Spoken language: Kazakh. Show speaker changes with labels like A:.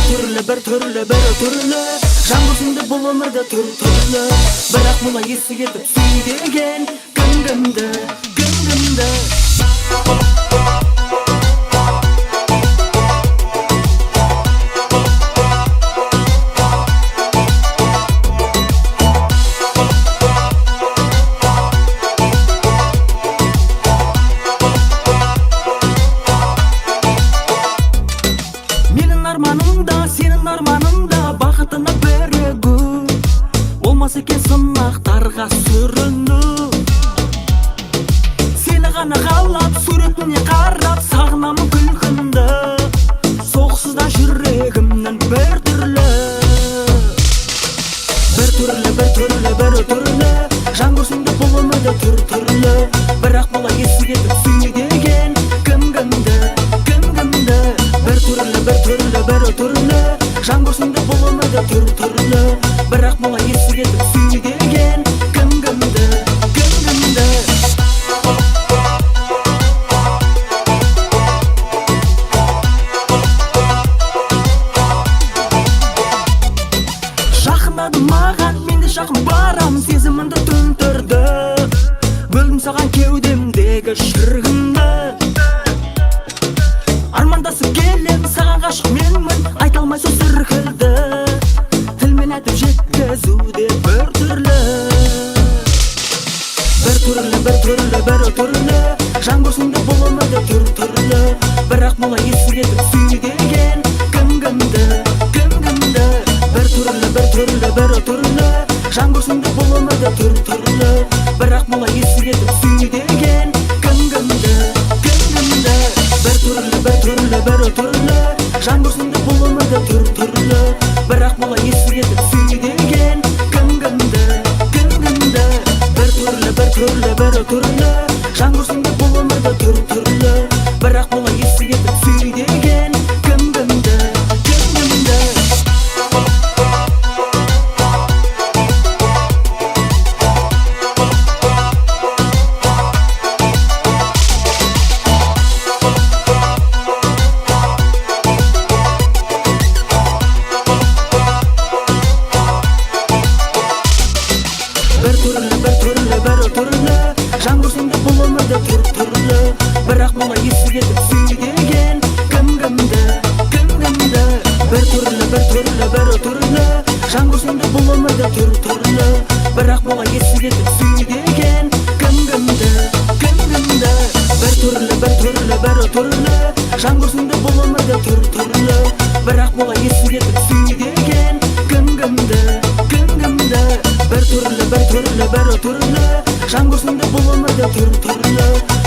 A: bir türlü Жаңғырсынды бұл өмірді түрлі Бірақ мұла есі кетіп сүйдеген Күнгімді Менің арманым да, сенің арманың да Бақытына бірігу Болмас екен сынақтарға сүріну Сені ғана қалап, суретіне қарап Сағынамын күлкінді Соғысызда жүрегімнің бір түрлі Жан көрсеңде бұл өмірде түрлі Бірақ бұла есі кетіп сүйдеген Кімгімді бір түрлі Жан көрсеңде бұл өмірде түрлі Бірақ бұла есі кетіп сүйдеген Кімгімді Жақындады маған, мен де жақын барам Сезімімді түнтірді Бөлдім саған кеудемдегі шіргінді Армандасып келем, саған ғашық менмін Айта алмай сөз іркілді Тілмен айтып жеткізуде бір түрлі Жан көрсеңде бұл өмірде түрлі Бірақ бұла есі кетіп сүйдеген Кімгімді бір түрлі Жан көрсеңде бұл өмірде түрлі Бірақ бұла есі кетіп сүйдеген Кімгімді бір түрлі Жан көрсеңде бұл өмірде түрлі Бірақ бұла есі кетіп сүйдеген Кімгімді бір түрлі Жан көрсеңде бұл өмірде түрлі Бірақ бұла есі кетіп сүйдеген Кімгімді Жан көрсеңде бұл өмірде түрлі Бірақ бұла есі кетіп сүйдеген Кімгімді бір түрлі Жан көрсеңде бұл өмірде түрлі Бірақ бұла есі кетіп сүйдеген Кімгімді бір түрлі Жан көрсеңде бұл өмірде түрлі Бірақ бұла есі кетіп сүйдеген Кімгімді бір түрлі Жан көрсеңде бұл өмірде түрлі